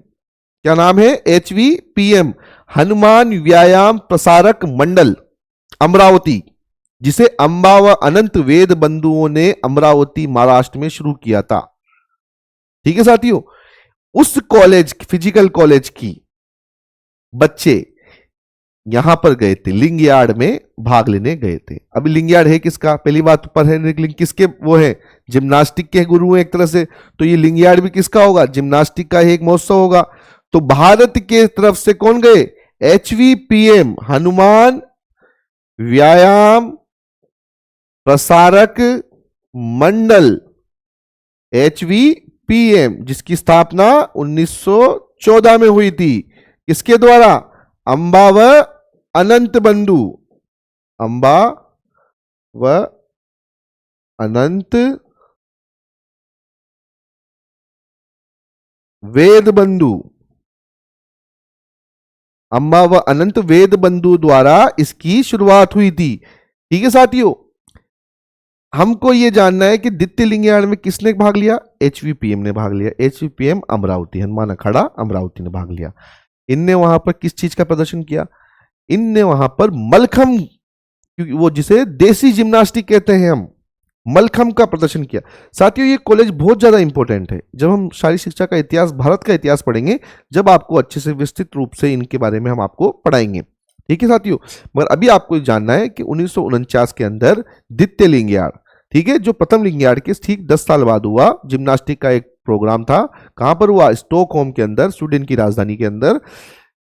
क्या नाम है? HVPM, हनुमान व्यायाम प्रसारक मंडल, अमरावती, जिसे अंबा व अनंत वेद बंधुओं ने अमरावती महाराष्ट्र में शुरू किया था। ठीक है साथियों, उस कॉलेज, फिजिकल कॉलेज की बच्चे यहां पर गए थे, लिंगयार्ड में भाग लेने गए थे। अभी लिंगयार्ड है किसका? पहली बात, पर हेनरिक लिंग किसके वो है? जिम्नास्टिक के गुरु हैं एक तरह से। तो ये लिंगयार्ड भी किसका होगा? जिम्नास्टिक का ही एक महोत्सव होगा। तो भारत के तरफ से कौन गए? HVPM, हनुमान व्यायाम प्रसारक मंडल, HVPM, जिसकी स्थापना 1914 में हुई थी। किसके द्वारा? अंबा व अनंत बंधु, अंबा व अनंत वेद बंधु, अंबा व अनंत वेद बंधु द्वारा इसकी शुरुआत हुई थी। ठीक है साथियों, हमको यह जानना है कि द्वितीय लिंगयार्ड में किसने भाग लिया? HVPM ने भाग लिया। HVPM अमरावती, हनुमान अखाड़ा अमरावती ने भाग लिया। इनने वहां पर किस चीज का प्रदर्शन किया? इनने वहां पर मलखम, क्योंकि वो जिसे देसी जिम्नास्टिक कहते हैं हम, मलखम का प्रदर्शन किया। साथियों, ये कॉलेज बहुत ज्यादा इंपॉर्टेंट है। जब हम शारीरिक शिक्षा का इतिहास, भारत का इतिहास पढ़ेंगे, जब आपको अच्छे से विस्तृत रूप से इनके बारे में हम आपको पढ़ाएंगे। ठीक है साथियों, मगर अभी आपको जानना है कि 1949 के अंदर द्वितीय लिंगयार्ड, ठीक है, जो प्रथम लिंगयार्ड के ठीक 10 साल बाद हुआ, जिम्नास्टिक का एक प्रोग्राम था। कहां पर हुआ? स्टॉकहोम के अंदर, स्वीडन की राजधानी के अंदर।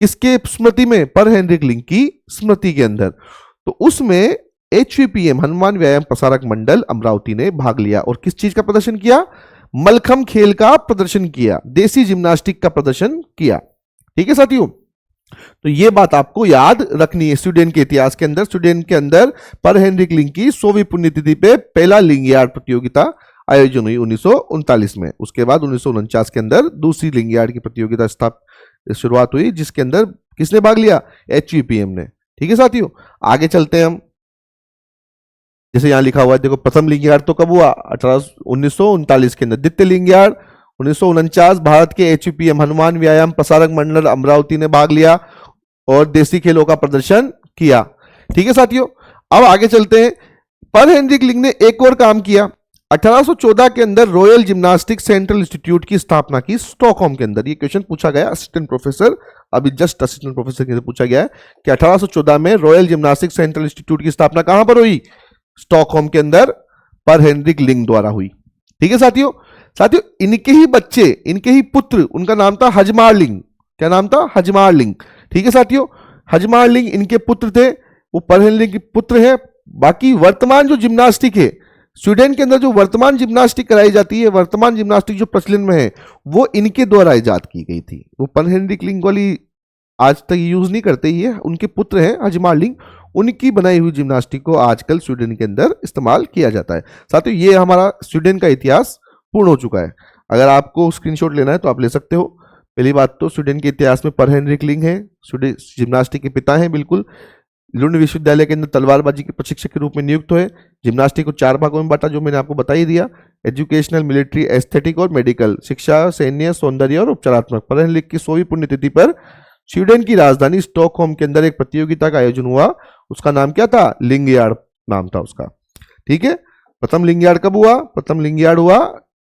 किसके स्मृति में? पर हेनरिक लिंग की स्मृति के अंदर। तो उसमें HVPM, हनुमान व्यायाम प्रसारक मंडल अमरावती ने भाग लिया और किस चीज का प्रदर्शन किया? मलखम खेल का प्रदर्शन किया, देसी जिम्नास्टिक का प्रदर्शन किया। ठीक है साथियों, तो यह बात आपको याद रखनी है। स्वीडन के इतिहास के अंदर, स्वीडन के अंदर पर हेनरिक लिंग की 100वीं पुण्यतिथि पे पहला लिंगयार्ड प्रतियोगिता आयोजन हुई 1939 में। उसके बाद 1949 के अंदर दूसरी लिंगयार्ड की प्रतियोगिता शुरुआत हुई, जिसके अंदर किसने भाग लिया? HVPM ने। ठीक है साथियों, आगे चलते हैं हम। जैसे यहां लिखा हुआ है, देखो, प्रथम लिंगयार्ड तो कब हुआ? 1939 के अंदर। द्वितीय लिंगयार्ड 1949, भारत के HVPM, हनुमान व्यायाम प्रसारक मंडल अमरावती ने भाग लिया और देसी खेलों का प्रदर्शन किया। ठीक है साथियों, अब आगे चलते हैं। पर हेनरिक लिंग ने एक और काम किया। 1814 के अंदर रॉयल जिम्नास्टिक सेंट्रल इंस्टीट्यूट की स्थापना की स्टॉकहोम के अंदर। ये क्वेश्चन पूछा गया असिस्टेंट प्रोफेसर, अभी जस्ट असिस्टेंट प्रोफेसर के पूछा गया है कि 1814 में रॉयल जिम्नास्टिक सेंट्रल इंस्टीट्यूट की स्थापना कहां पर हुई? स्टॉकहोम के अंदर, पर हेनरिक लिंग द्वारा हुई। ठीक है साथियों, इनके ही बच्चे, इनके ही पुत्र, उनका नाम था हजमार लिंग। क्या नाम था? हजमार लिंग। ठीक है साथियों, हजमार लिंग इनके पुत्र थे, वो पर हेनरिक के पुत्र है। बाकी वर्तमान जो जिम्नास्टिक है स्वीडन के अंदर, जो वर्तमान जिम्नास्टिक कराई जाती है, वर्तमान जिम्नास्टिक जो प्रचलन में है, वो इनके द्वारा इजाद की गई थी। वो पर हेनरिक लिंग वाली आज तक यूज नहीं करते ही है, उनके पुत्र हैं हजमार लिंग, उनकी बनाई हुई जिम्नास्टिक को आजकल स्वीडन के अंदर इस्तेमाल किया जाता है। साथियों, ये हमारा स्वीडन का इतिहास पूर्ण हो चुका है। अगर आपको स्क्रीनशॉट लेना है तो आप ले सकते हो। पहली बात तो स्वीडन के इतिहास में पर हेनरिक लिंग है, स्वीडन जिम्नास्टिक के पिता हैं बिल्कुल। लुंड विश्वविद्यालय के अंदर तलवारबाजी के प्रशिक्षक के रूप में नियुक्त हुए। जिम्नास्टिक को 4 भागों में बांटा, जो मैंने आपको बता ही दिया, एजुकेशनल, मिलिट्री, एस्थेटिक और मेडिकल, शिक्षा, सैन्य, सौंदर्य और उपचारात्मक। पर हेनरिक की 100वीं पुण्यतिथि पर स्वीडन की राजधानी स्टॉकहोम के अंदर एक प्रतियोगिता का आयोजन हुआ। उसका नाम क्या था? लिंगयार्ड। नाम था उसका। ठीक है, प्रथम लिंगयार्ड कब हुआ? प्रथम लिंगयार्ड हुआ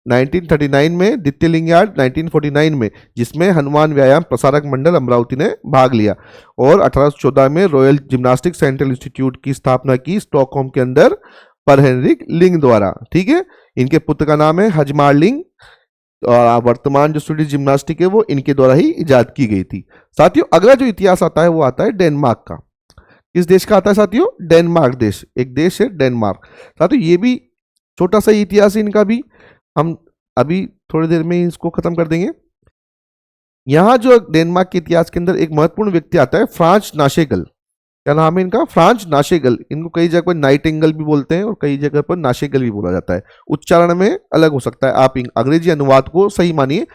1939 में, द्वितीय लिंगयार्ड 1949 में, जिसमें हनुमान व्यायाम प्रसारक मंडल अमरावती ने भाग लिया। और 1814 में रॉयल जिम्नास्टिक सेंट्रल इंस्टीट्यूट की स्थापना की स्टॉकहोम के अंदर पर हेनरिक लिंग द्वारा। ठीक है, इनके पुत्र का नाम है हजमार लिंग। और वर्तमान जो स्वीडिश जिम्नास्टिक है वो इनके द्वारा ही इजाद की गई थी। साथियों, अगला जो इतिहास आता है वो आता है डेनमार्क का। किस देश का आता है साथियों? डेनमार्क देश, एक देश है डेनमार्क। साथियों, ये भी छोटा सा इतिहास है इनका भी, हम अभी थोड़ी देर में इसको खत्म कर देंगे। यहां जो डेनमार्क के इतिहास के अंदर एक महत्वपूर्ण व्यक्ति आता है, फ्रांच नाशेगल। क्या नाम है इनका? फ्रांच नाशेगल। इनको कई जगह पर नाइटिंगल भी बोलते हैं और कई जगह पर नाशेगल भी बोला जाता है। उच्चारण में अलग हो सकता है, आप अंग्रेजी अनुवाद को सही मानिए,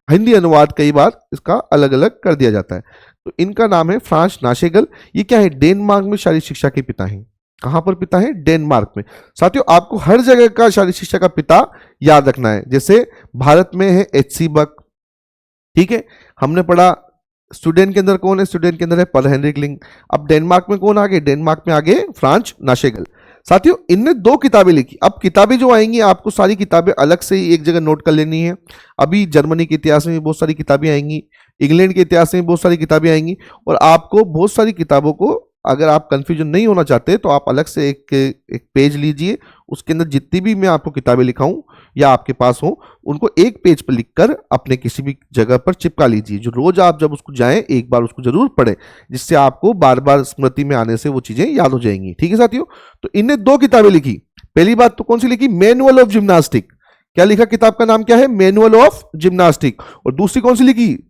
हिंदी अनुवाद कई बार इसका अलग अलग कर दिया जाता है। तो इनका नाम है फ्रांच नाशेगल। ये क्या है? डेनमार्क में शारीरिक शिक्षा के पिता हैं। कहां पर पिता है? डेनमार्क में। साथियों, आपको हर जगह का शारीरिक शिक्षा का पिता याद रखना है। जैसे भारत में है एच.सी. बक। ठीक है, हमने पढ़ा स्वीडन के अंदर कौन है? स्वीडन के अंदर है पर हेनरिक लिंग। अब डेनमार्क में कौन आगे? डेनमार्क में आगे फ्रांच नाशेगल। साथियों, इनने 2 किताबें लिखी। अब किताबें जो आएंगी आपको सारी किताबें अलग से ही एक जगह नोट कर लेनी है। अभी जर्मनी के इतिहास में बहुत सारी किताबें आएंगी, इंग्लैंड के इतिहास में बहुत सारी किताबें आएंगी, और आपको बहुत सारी किताबों को, अगर आप कंफ्यूजन नहीं होना चाहते तो आप अलग से एक पेज लीजिए, उसके अंदर जितनी भी मैं आपको किताबें लिखाऊं या आपके पास हो उनको एक पेज पर लिखकर अपने किसी भी जगह पर चिपका लीजिए। जो रोज आप जब उसको जाएं एक बार उसको जरूर पढ़ें, जिससे आपको बार बार स्मृति में आने से वो चीजें याद हो जाएंगी। ठीक है साथियों, तो इनने 2 किताबें लिखी। पहली बात तो कौन सी लिखी? Manual of gymnastic. क्या लिखा? किताब का नाम क्या है? Manual of gymnastic. और दूसरी कौन सी लिखी?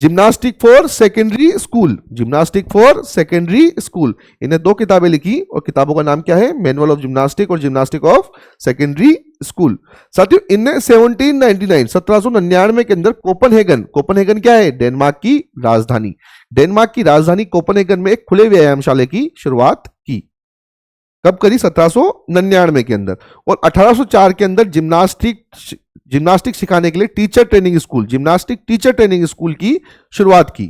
Gymnastic for secondary school. Gymnastic for secondary school. इन्हें 2 किताबें लिखी और किताबों का नाम क्या है? मैनुअल ऑफ जिम्नास्टिक और जिम्नास्टिक ऑफ सेकेंडरी स्कूल। साथियों, इनने 1799 के अंदर कोपनहेगन क्या है? डेनमार्क की राजधानी। डेनमार्क की राजधानी कोपनहेगन में एक खुले व्यायामशाला की शुरुआत की। कब करी? 1799 के अंदर। और 1804 के अंदर जिम्नास्टिक सिखाने के लिए teacher training school, gymnastic teacher training school की शुरुआत की।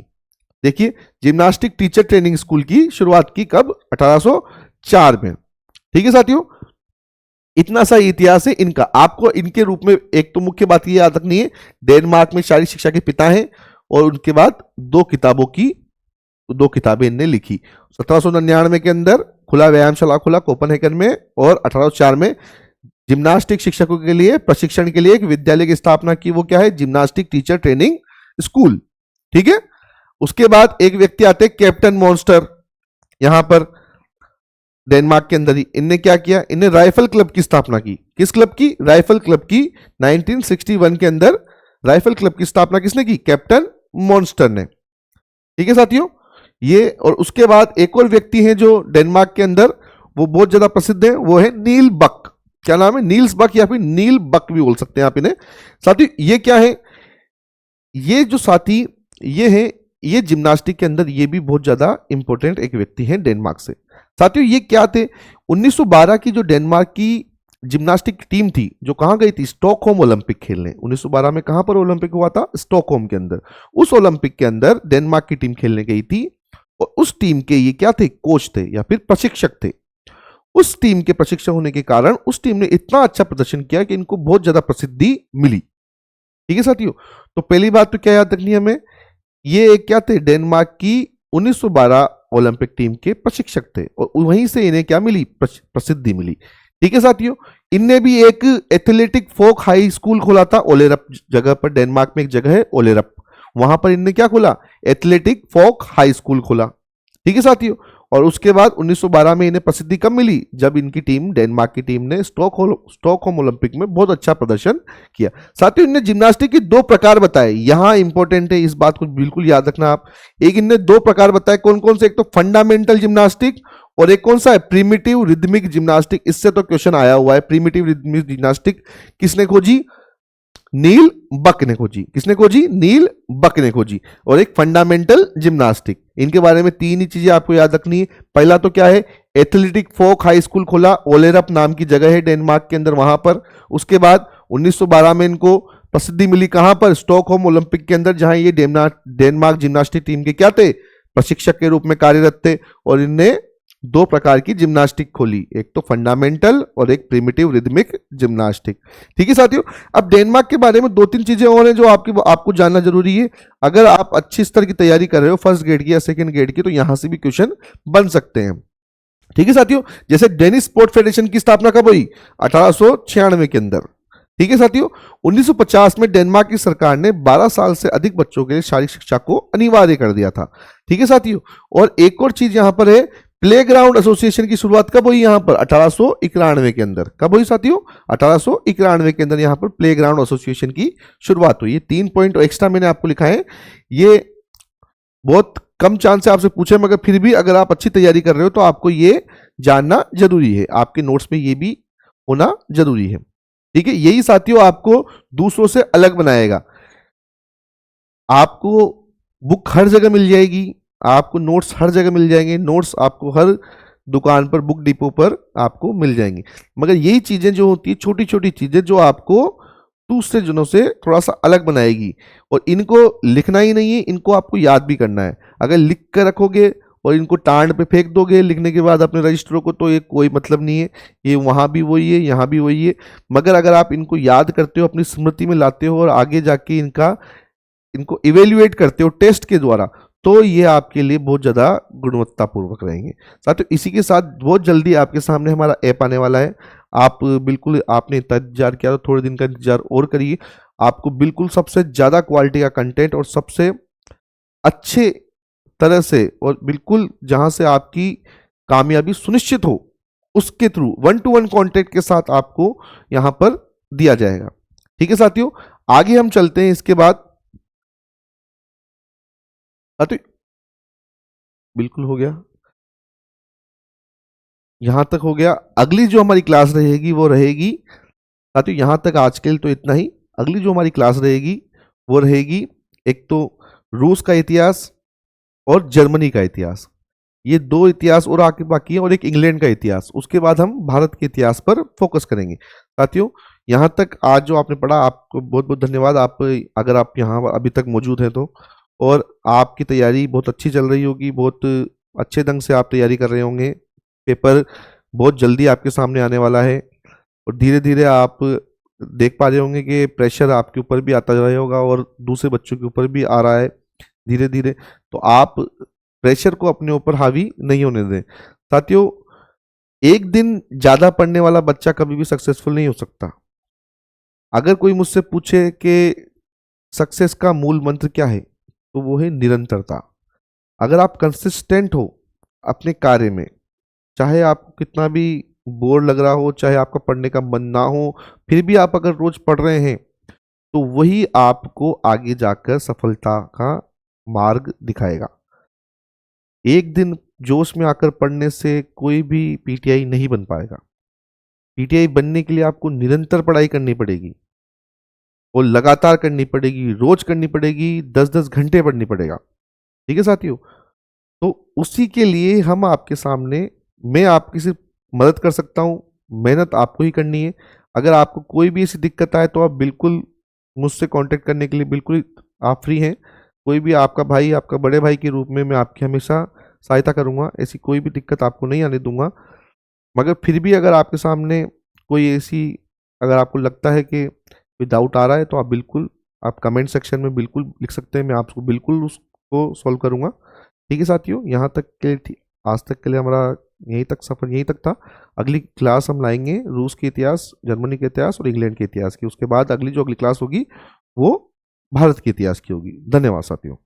देखिए, जिम्नास्टिक टीचर ट्रेनिंग स्कूल की शुरुआत की कब? 1804 में। ठीक है साथियों, इतना सा इतिहास है इनका। आपको इनके रूप में एक तो मुख्य बात ये याद रखनी है, डेनमार्क में शारीरिक शिक्षा के पिता हैं, और उनके बाद 2 किताबें इनने लिखी। 1799 के अंदर खुला व्यायामशाला खुला कोपनहेगन में, और 1804 में जिम्नास्टिक शिक्षकों के लिए प्रशिक्षण के लिए एक विद्यालय की स्थापना की। वो क्या है? Gymnastic teacher training school. ठीक है, उसके बाद एक व्यक्ति आते हैं कैप्टन मॉन्स्टर। यहां पर डेनमार्क के अंदर ही इनने क्या किया? इनने राइफल क्लब की स्थापना की। किस क्लब की? राइफल क्लब की। 1961 के अंदर राइफल क्लब की स्थापना किसने की? कैप्टन मॉन्स्टर ने। ठीक है साथियों, ये। और उसके बाद एक और व्यक्ति हैं जो डेनमार्क के अंदर वो बहुत ज्यादा प्रसिद्ध है, वो है नील बक। क्या नाम है? नील्स बक, या फिर नील बक भी बोल सकते हैं आप इन्हें। साथियों, ये क्या है? ये जो साथी ये है, ये जिम्नास्टिक के अंदर ये भी बहुत ज्यादा इंपॉर्टेंट एक व्यक्ति है डेनमार्क से। साथियों, ये क्या थे? 1912 की जो डेनमार्क की जिम्नास्टिक टीम थी, जो कहां गई थी? स्टॉकहोम ओलंपिक खेलने। 1912 में कहां पर ओलंपिक हुआ था? स्टॉकहोम के अंदर। उस ओलंपिक के अंदर डेनमार्क की टीम खेलने गई थी, और उस टीम के ये क्या थे? कोच थे या फिर प्रशिक्षक थे। उस टीम के प्रशिक्षक होने के कारण उस टीम ने इतना अच्छा प्रदर्शन किया कि इनको बहुत ज्यादा प्रसिद्धि मिली। ठीक है साथियों, तो पहली बात तो क्या याद रखनी है हमें? ये क्या थे? डेनमार्क की 1912 ओलंपिक टीम के प्रशिक्षक थे, और वहीं से इन्हें क्या मिली? प्रसिद्धि मिली। ठीक है साथियों, इनने भी एक एथलेटिक फोक हाई स्कूल खोला था ओलेरप जगह पर। डेनमार्क में एक जगह है ओलेरप, वहां पर इनने क्या खोला? एथलेटिक फोक हाई स्कूल खोला। ठीक है साथियों, और उसके बाद 1912 में इन्हें प्रसिद्धि कब मिली? जब इनकी टीम, डेनमार्क की टीम ने स्टॉकहोम ओलंपिक में बहुत अच्छा प्रदर्शन किया। साथियों, इनने जिम्नास्टिक के 2 प्रकार बताए। यहां इंपॉर्टेंट है, इस बात को बिल्कुल याद रखना आप। एक इनने 2 प्रकार बताए, कौन कौन से? एक तो फंडामेंटल जिम्नास्टिक, और एक कौन सा है? Primitive rhythmic gymnastic. इससे तो क्वेश्चन आया हुआ है। प्रिमिटिव रिदमिक जिम्नास्टिक किसने खोजी? नील बक ने खोजी। किसने खोजी? नील बक ने खोजी। और एक फंडामेंटल जिम्नास्टिक। इनके बारे में 3 ही चीजें आपको याद रखनी है। पहला तो क्या है? एथलेटिक फोक हाई स्कूल खोला, ओलेरप नाम की जगह है डेनमार्क के अंदर, वहां पर। उसके बाद 1912 में इनको प्रसिद्धि मिली कहां पर? स्टॉकहोम ओलंपिक के अंदर, जहां ये डेनमार्क जिम्नास्टिक टीम के क्या थे? प्रशिक्षक के रूप में कार्यरत थे, और इनने दो प्रकार की जिम्नास्टिक खोली, एक तो फंडामेंटल और एक प्रिमिटिव रिदमिक जिम्नास्टिक। ठीक है साथियों, अब डेनमार्क के बारे में दो तीन चीजें और हैं जो आपको जानना जरूरी है। अगर आप अच्छी स्तर की तैयारी कर रहे हो फर्स्ट ग्रेड की या सेकंड ग्रेड की, तो यहां से भी क्वेश्चन बन सकते हैं। ठीक है साथियों, जैसे डेनिश स्पोर्ट फेडरेशन की स्थापना कब हुई? 1896 के अंदर। ठीक है साथियों, 1950 में डेनमार्क की सरकार ने 12 साल से अधिक बच्चों के लिए शारीरिक शिक्षा को अनिवार्य कर दिया था। ठीक है साथियों, और एक और चीज यहां पर है, प्लेग्राउंड एसोसिएशन की शुरुआत कब हुई यहां पर? 1891 के अंदर। कब हुई साथियों? 1891 के अंदर यहां पर प्लेग्राउंड एसोसिएशन की शुरुआत हुई। ये 3 पॉइंट एक्स्ट्रा मैंने आपको लिखा है, ये बहुत कम चांस से आपसे पूछे, मगर फिर भी अगर आप अच्छी तैयारी कर रहे हो तो आपको ये जानना जरूरी है, आपके नोट्स में ये भी होना जरूरी है। ठीक है, यही साथियों आपको दूसरों से अलग बनाएगा। आपको बुक हर जगह मिल जाएगी, आपको नोट्स हर जगह मिल जाएंगे, नोट्स आपको हर दुकान पर, बुक डिपो पर आपको मिल जाएंगी, मगर यही चीजें जो होती है, छोटी छोटी चीजें जो आपको दूसरे जनों से थोड़ा सा अलग बनाएगी। और इनको लिखना ही नहीं है, इनको आपको याद भी करना है। अगर लिख कर रखोगे और इनको टांड पे फेंक दोगे लिखने के बाद अपने रजिस्टरों को, तो ये कोई मतलब नहीं है। ये वहाँ भी वही है, यहाँ भी वही है। मगर अगर आप इनको याद करते हो, अपनी स्मृति में लाते हो और आगे जाके इनको इवेल्युएट करते हो टेस्ट के द्वारा, तो ये आपके लिए बहुत ज़्यादा गुणवत्तापूर्वक रहेंगे। साथियों, इसी के साथ बहुत जल्दी आपके सामने हमारा ऐप आने वाला है। आप बिल्कुल, आपने इतना इंतजार किया तो थोड़े दिन का इंतजार और करिए। आपको बिल्कुल सबसे ज़्यादा क्वालिटी का कंटेंट और सबसे अच्छे तरह से, और बिल्कुल जहां से आपकी कामयाबी सुनिश्चित हो, उसके थ्रू 1-to-1 कॉन्टेक्ट के साथ आपको यहां पर दिया जाएगा। ठीक है साथियों, आगे हम चलते हैं। इसके बाद बिल्कुल हो गया, यहां तक हो गया। अगली जो हमारी क्लास रहेगी वो रहेगी साथियों, यहां तक आज के लिए तो इतना ही। अगली जो हमारी क्लास रहेगी वो रहेगी, एक तो रूस का इतिहास और जर्मनी का इतिहास, ये दो इतिहास और आगे बाकी है, और एक इंग्लैंड का इतिहास। उसके बाद हम भारत के इतिहास पर फोकस करेंगे। साथियों, यहाँ तक आज जो आपने पढ़ा, आपको बहुत बहुत धन्यवाद। आप अगर आप यहाँ अभी तक मौजूद हैं तो, और आपकी तैयारी बहुत अच्छी चल रही होगी, बहुत अच्छे ढंग से आप तैयारी कर रहे होंगे। पेपर बहुत जल्दी आपके सामने आने वाला है, और धीरे धीरे आप देख पा रहे होंगे कि प्रेशर आपके ऊपर भी आता जा रहा होगा और दूसरे बच्चों के ऊपर भी आ रहा है धीरे धीरे। तो आप प्रेशर को अपने ऊपर हावी नहीं होने दें। साथियों, एक दिन ज्यादा पढ़ने वाला बच्चा कभी भी सक्सेसफुल नहीं हो सकता। अगर कोई मुझसे पूछे कि सक्सेस का मूल मंत्र क्या है, तो वो है निरंतरता। अगर आप कंसिस्टेंट हो अपने कार्य में, चाहे आपको कितना भी बोर लग रहा हो, चाहे आपका पढ़ने का मन ना हो, फिर भी आप अगर रोज पढ़ रहे हैं, तो वही आपको आगे जाकर सफलता का मार्ग दिखाएगा। एक दिन जोश में आकर पढ़ने से कोई भी पीटीआई नहीं बन पाएगा। पीटीआई बनने के लिए आपको निरंतर पढ़ाई करनी पड़ेगी, और लगातार करनी पड़ेगी, रोज करनी पड़ेगी, 10-10 घंटे पढ़नी पड़ेगा। ठीक है साथियों, तो उसी के लिए हम आपके सामने, मैं आपकी सिर्फ मदद कर सकता हूँ, मेहनत आपको ही करनी है। अगर आपको कोई भी ऐसी दिक्कत आए तो आप बिल्कुल मुझसे कांटेक्ट करने के लिए बिल्कुल आप फ्री हैं। कोई भी, आपका भाई, आपका बड़े भाई के रूप में मैं आपकी हमेशा सहायता करूंगा, ऐसी कोई भी दिक्कत आपको नहीं आने दूंगा। मगर फिर भी अगर आपके सामने कोई ऐसी, अगर आपको लगता है कि कोई डाउट आ रहा है, तो आप बिल्कुल, आप कमेंट सेक्शन में बिल्कुल लिख सकते हैं, मैं आपको बिल्कुल उसको सॉल्व करूंगा। ठीक है साथियों, यहाँ तक के आज तक के लिए हमारा यहीं तक सफ़र यहीं तक था। अगली क्लास हम लाएंगे रूस के इतिहास, जर्मनी के इतिहास और इंग्लैंड के इतिहास की। उसके बाद अगली जो अगली क्लास होगी वो भारत के इतिहास की होगी। धन्यवाद साथियों।